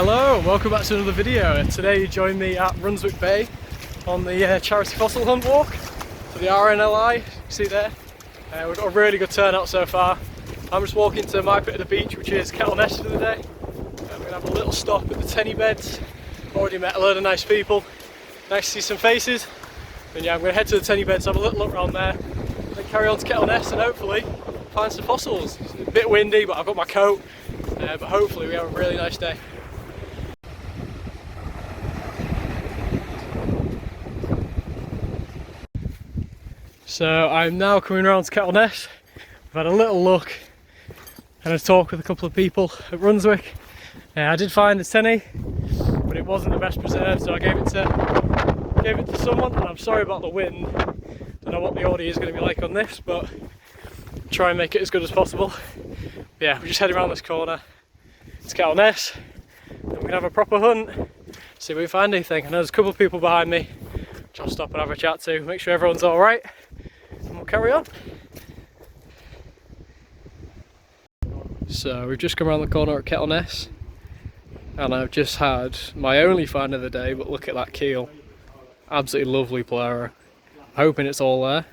Hello and welcome back to another video. Today you join me at Brunswick Bay on the charity fossil hunt walk for the RNLI, you can see there. We've got a really good turnout so far. I'm just walking to my bit of the beach, which is Kettleness for the day. We're going to have a little stop at the tenny beds. Already met a load of nice people. Nice to see some faces. And yeah, I'm going to head to the tenny beds, have a little look around there, then carry on to Kettleness and hopefully find some fossils. It's a bit windy, but I've got my coat. But hopefully we have a really nice day. So I'm now coming around to Kettleness. We've had a little look and a talk with a couple of people at Brunswick. I did find a tenny, but it wasn't the best preserved, so I gave it to someone, and I'm sorry about the wind. Don't know what the audio is going to be like on this, but try and make it as good as possible. But yeah, we're just heading around this corner to Kettleness, and we're going to have a proper hunt, see if we find anything. I know there's a couple of people behind me, which I'll stop and have a chat to, make sure everyone's alright, and we'll carry on. So we've just come around the corner at Kettleness, and I've just had my only find of the day, but look at that keel. Absolutely lovely pleura. Hoping it's all there.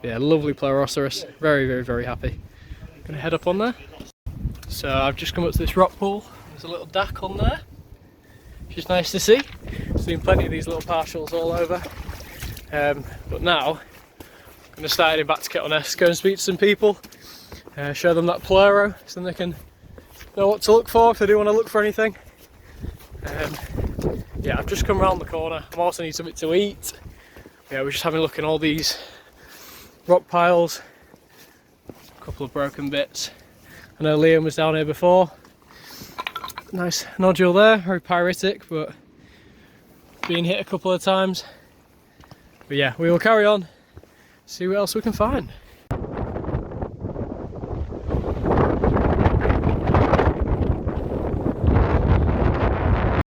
Yeah, lovely Pleuroceros. Very, very, very happy. Gonna head up on there. So I've just come up to this rock pool. There's a little dac on there, which is nice to see. Seen plenty of these little partials all over. But now, I'm gonna start heading back to Kettleness, go and speak to some people, show them that pleuro, so then they can know what to look for if they do want to look for anything. Yeah, I've just come around the corner. I also need something to eat. Yeah, we're just having a look at all these rock piles, a couple of broken bits. I know Liam was down here before. Nice nodule there, very pyritic, but being hit a couple of times. But yeah, we will carry on, see what else we can find.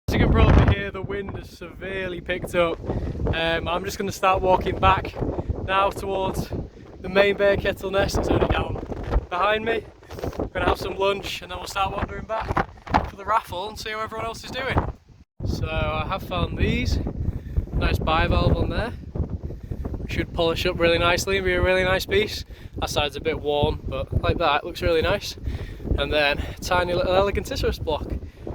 As you can probably hear, the wind has severely picked up. I'm just going to start walking back now towards the main bay of Kettleness. It's only down behind me. We're going to have some lunch and then we'll start wandering back for the raffle and see how everyone else is doing. So I have found these. Nice bivalve on there. Should polish up really nicely and be a really nice piece. That side's a bit worn, but like that, it looks really nice. And then a tiny little Elegantissimus block.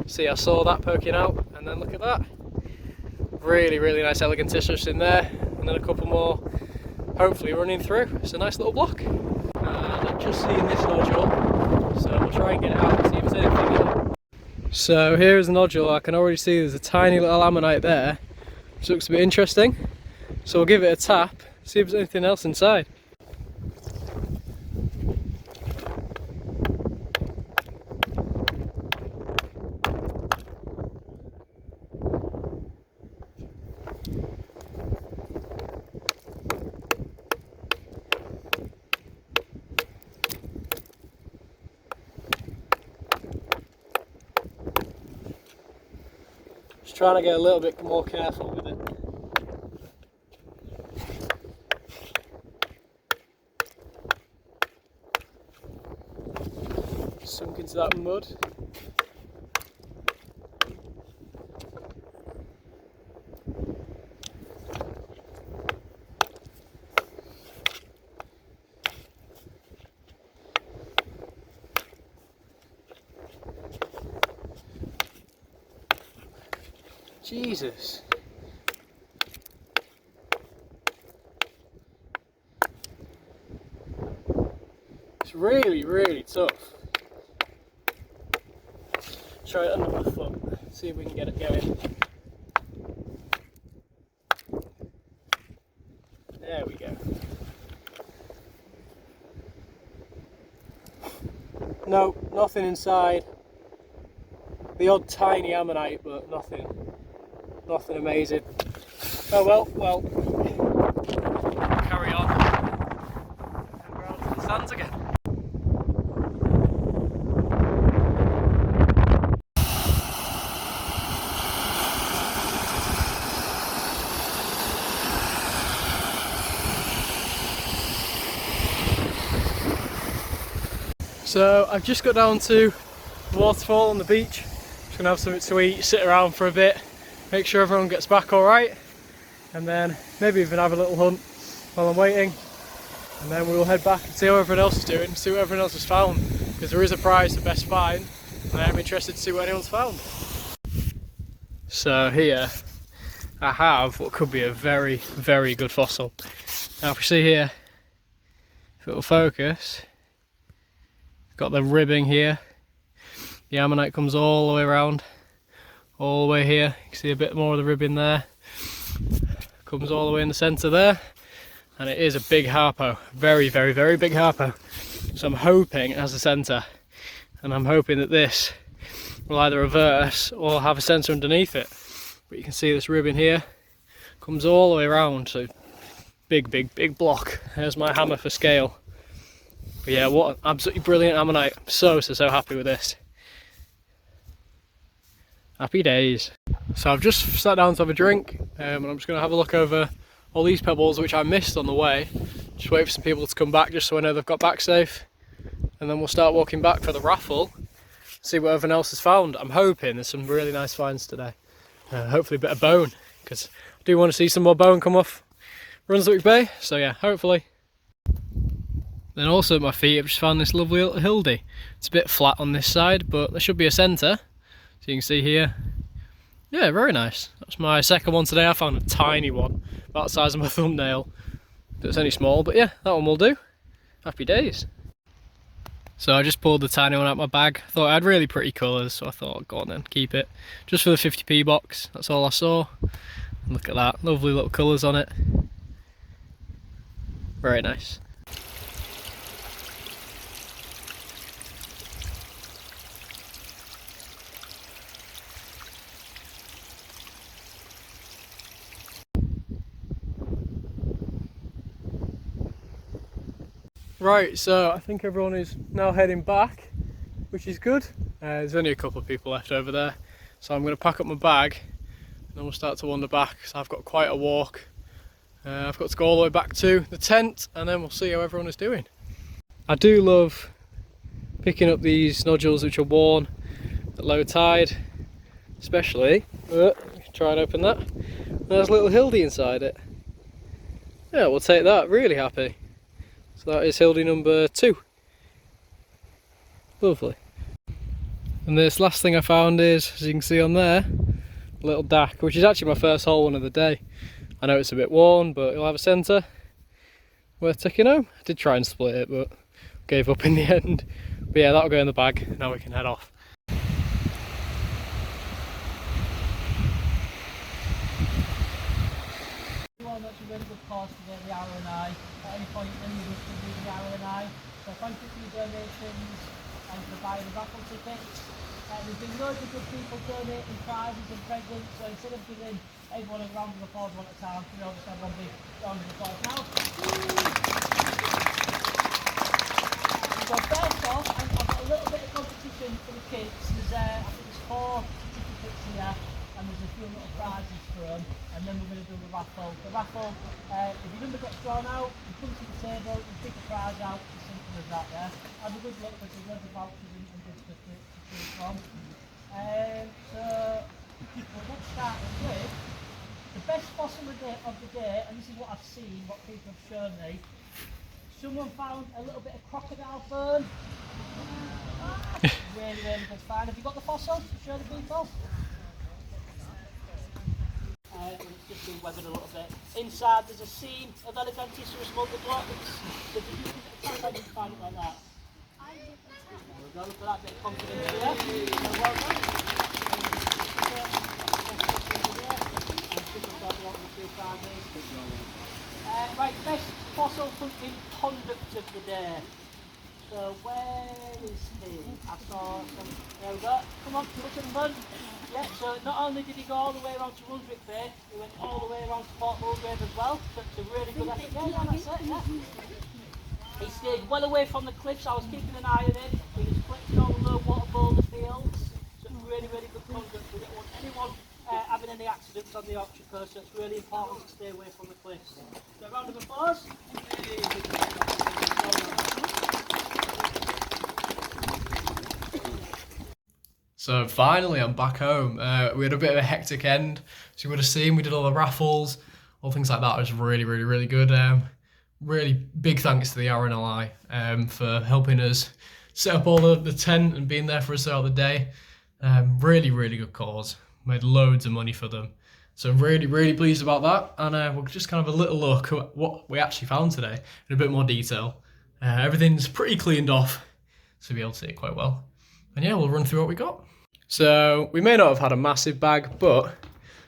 See, I saw that poking out, and then look at that. Really, really nice Elegantissimus in there, and then a couple more hopefully running through. It's a nice little block. And I've just seen this nodule, so we'll try and get it out and see if there's anything in it. So here's the nodule. I can already see there's a tiny little ammonite there, which looks a bit interesting. So we'll give it a tap, see if there's anything else inside. Just trying to get a little bit more careful with it. Sunk into that mud. Jesus. It's really, really tough. Try it under my foot, see if we can get it going. There we go. No, nothing inside. The odd tiny ammonite, but nothing amazing. Oh well, carry on and go out to the sands again. So I've just got down to the waterfall on the beach. Just gonna have something to eat, sit around for a bit, make sure everyone gets back alright, and then maybe even have a little hunt while I'm waiting. And then we'll head back and see how everyone else is doing, see what everyone else has found, because there is a prize for best find, and I am interested to see what anyone's found. So here I have what could be a very, very good fossil. Now if you see here, if it will focus, got the ribbing here. The ammonite comes all the way around, all the way here. You can see a bit more of the ribbing there. Comes all the way in the centre there. And it is a big harpo, very, very, very big harpo. So I'm hoping it has a centre. And I'm hoping that this will either reverse or have a centre underneath it. But you can see this ribbon here comes all the way around. So big, big, big block. There's my hammer for scale. But yeah, what an absolutely brilliant ammonite. I'm so happy with this. Happy days. So I've just sat down to have a drink, and I'm just going to have a look over all these pebbles which I missed on the way. Just wait for some people to come back just so I know they've got back safe. And then we'll start walking back for the raffle, see what everyone else has found. I'm hoping there's some really nice finds today. Hopefully a bit of bone, because I do want to see some more bone come off Brunswick Bay. So yeah, hopefully. Then also at my feet I've just found this lovely little hildy. It's a bit flat on this side, but there should be a centre. So you can see here, yeah, very nice. That's my second one today. I found a tiny one, about the size of my thumbnail. But it's only small, but yeah, that one will do. Happy days. So I just pulled the tiny one out of my bag. Thought I had really pretty colours, so I thought, go on then, keep it. Just for the 50p box, that's all I saw. And look at that, lovely little colours on it. Very nice. Right, so I think everyone is now heading back, which is good. There's only a couple of people left over there, so I'm going to pack up my bag and then we'll start to wander back, because I've got quite a walk. I've got to go all the way back to the tent, and then we'll see how everyone is doing. I do love picking up these nodules which are worn at low tide, especially, try and open that, there's a little hildy inside it. Yeah, we'll take that, really happy. So that is hildy number 2. Lovely. And this last thing I found is, as you can see on there, a little dac, which is actually my first whole one of the day. I know it's a bit worn, but it'll have a centre. Worth taking home. I did try and split it, but gave up in the end. But yeah, that'll go in the bag. Now we can head off. That's a really good cause to get the RNI. At any point, any of us can do the RNI. So thank you for your donations and for buying the raffle tickets. There's been loads of good people donating prizes and presents, so instead of giving everyone a round of applause one at a time, we all just have one big round of applause now. So first off, I've got a little bit of competition for the kids. There's, I think there's 4 certificates here, and there's a few little prizes for them, and then we're going to do the raffle. The raffle, if your number gets drawn out, you come to the table, you pick a prize out, as simple as that, yeah? Have a good look, because there's loads of vouchers and good stuff to choose from. So, let's start with the best fossil of the day, and this is what I've seen, what people have shown me. Someone found a little bit of crocodile bone. Really, really good find. Have you got the fossil? Show the people. It's just been weathered a little bit. Inside there's a seam of Elephantiaceous multiplot. Did you find it like that? There we go, look at that bit of confidence there. Well done. Right, best fossil hunting conduct of the day. So where is he? I saw some, there we go. Come on, look at run. Yeah, so not only did he go all the way around to Brunswick Bay, he went all the way around to Port Mulgrave as well. So it's a really good effort. Yeah, that's it, yeah. He stayed well away from the cliffs. I was keeping an eye on him. He was collecting all the low water boulder fields. So it's really, really good conduct. We don't want anyone having any accidents on the Yorkshire coast, so it's really important to stay away from the cliffs. So a round of applause. So finally I'm back home. We had a bit of a hectic end. So you would have seen we did all the raffles, all things like that. It was really, really, really good. Really big thanks to the RNLI for helping us set up all the tent and being there for us throughout the day. Really, really good cause. Made loads of money for them. So really, really pleased about that. And we'll just kind of a little look at what we actually found today in a bit more detail. Everything's pretty cleaned off, so you'll be able to see it quite well. And yeah, we'll run through what we got. So we may not have had a massive bag, but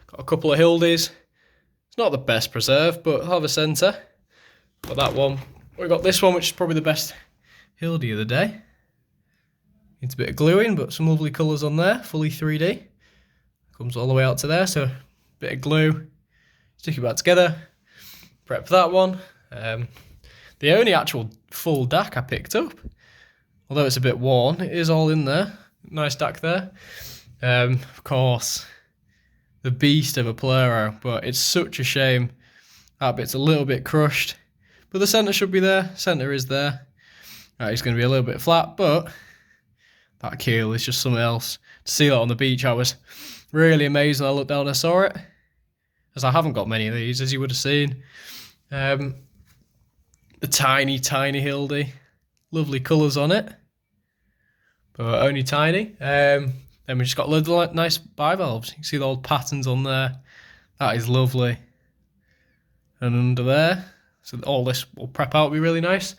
got a couple of Hildies. It's not the best preserved, but I'll have a centre. Got that one. We got this one, which is probably the best Hildie of the day. Needs a bit of gluing, but some lovely colours on there, fully 3D. Comes all the way out to there, so a bit of glue. Stick it back together. Prep that one. The only actual full DAC I picked up, although it's a bit worn, it is all in there. Nice DAC there. Of course, the beast of a Plero, but it's such a shame that bit's a little bit crushed. But the centre should be there. Centre is there. Right, it's going to be a little bit flat, but that keel is just something else. To see that on the beach, I was really amazed when I looked down and I saw it, as I haven't got many of these, as you would have seen. The tiny, tiny Hildy. Lovely colours on it, but only tiny. Then we just got loads of nice bivalves. You can see the old patterns on there. That is lovely. And under there, so all this will prep out, be really nice.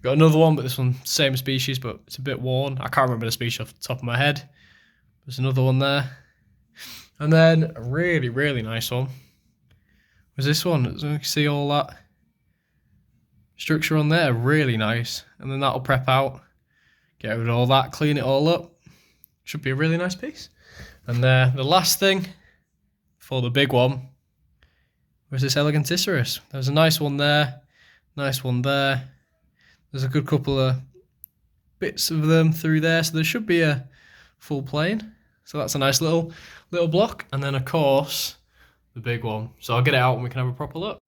Got another one, but this one, same species, but it's a bit worn. I can't remember the species off the top of my head. There's another one there. And then a really, really nice one was this one. So you can see all that structure on there, really nice. And then that'll prep out, get rid of all that, clean it all up. Should be a really nice piece. And the last thing for the big one was this Eleganticerus. There's a nice one there, nice one there. There's a good couple of bits of them through there, so there should be a full plane. So that's a nice little block. And then of course, the big one. So I'll get it out and we can have a proper look.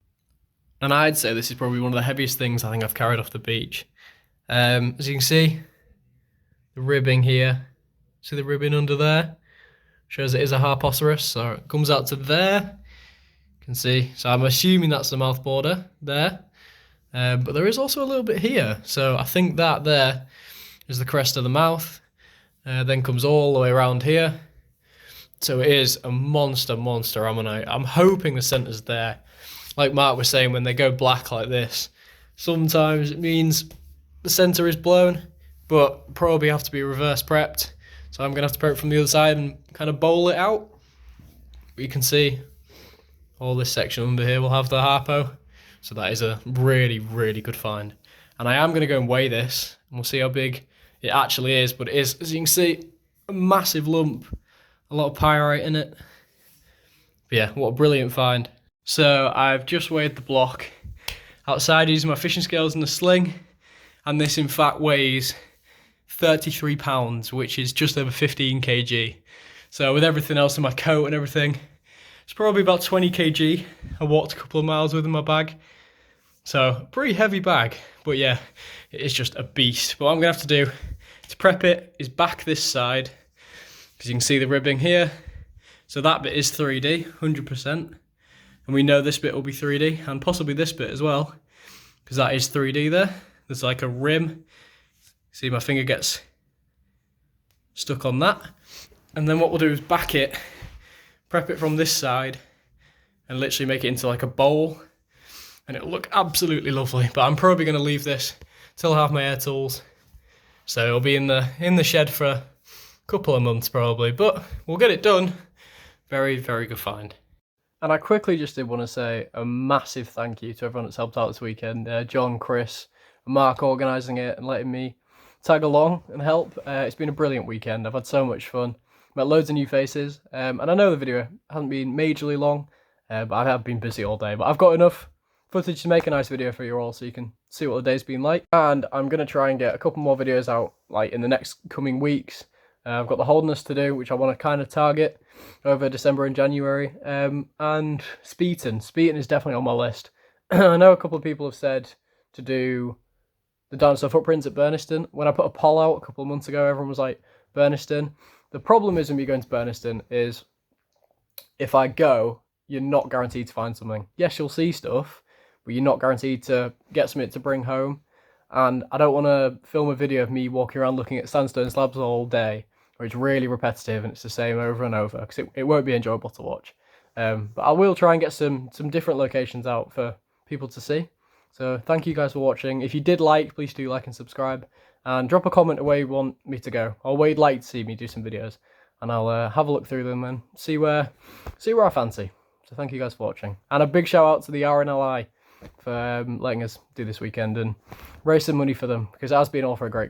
And I'd say this is probably one of the heaviest things I think I've carried off the beach. As you can see, the ribbing here, see the ribbing under there? Shows it is a Harpoceros, so it comes out to there. You can see, so I'm assuming that's the mouth border there. But there is also a little bit here, so I think that there is the crest of the mouth. Then comes all the way around here. So it is a monster ammonite. I'm hoping the centre's there. Like Mark was saying, when they go black like this, sometimes it means the centre is blown, but probably have to be reverse prepped. So I'm going to have to prep from the other side and kind of bowl it out. But you can see all this section under here will have the Harpo. So that is a really, really good find. And I am going to go and weigh this, and we'll see how big it actually is. But it is, as you can see, a massive lump. A lot of pyrite in it. But yeah, what a brilliant find. So I've just weighed the block outside using my fishing scales and the sling. And this in fact weighs 33 pounds, which is just over 15 kg. So with everything else in my coat and everything, it's probably about 20 kg. I walked a couple of miles with in my bag. So pretty heavy bag, but yeah, it is just a beast. But what I'm gonna have to do to prep it is back this side, because you can see the ribbing here. So that bit is 3D, 100%. And we know this bit will be 3D, and possibly this bit as well, because that is 3D there. There's like a rim. See, my finger gets stuck on that. And then what we'll do is back it, prep it from this side, and literally make it into like a bowl. And it'll look absolutely lovely. But I'm probably going to leave this till I have my air tools. So it'll be in the shed for a couple of months probably. But we'll get it done. Very, very good find. And I quickly just did want to say a massive thank you to everyone that's helped out this weekend. John, Chris, and Mark organising it and letting me tag along and help. It's been a brilliant weekend. I've had so much fun. Met loads of new faces. And I know the video hasn't been majorly long, but I have been busy all day. But I've got enough footage to make a nice video for you all so you can see what the day's been like. And I'm going to try and get a couple more videos out like in the next coming weeks. I've got the Holderness to do, which I want to kind of target over December and January. And Speeton. Speeton is definitely on my list. I know a couple of people have said to do the dinosaur footprints at Burniston. When I put a poll out a couple of months ago, everyone was like, Burniston. The problem is when you go into Burniston is if I go, you're not guaranteed to find something. Yes, you'll see stuff, but you're not guaranteed to get something to bring home. And I don't want to film a video of me walking around looking at sandstone slabs all day, where it's really repetitive and it's the same over and over, because it won't be enjoyable to watch. But I will try and get some different locations out for people to see. So thank you guys for watching. If you did like, please do like and subscribe, and drop a comment of where you want me to go, or where you'd like to see me do some videos, and I'll have a look through them and see where I fancy. So thank you guys for watching, and a big shout out to the RNLI for letting us do this weekend and raise some money for them, because it has been all for a great cause.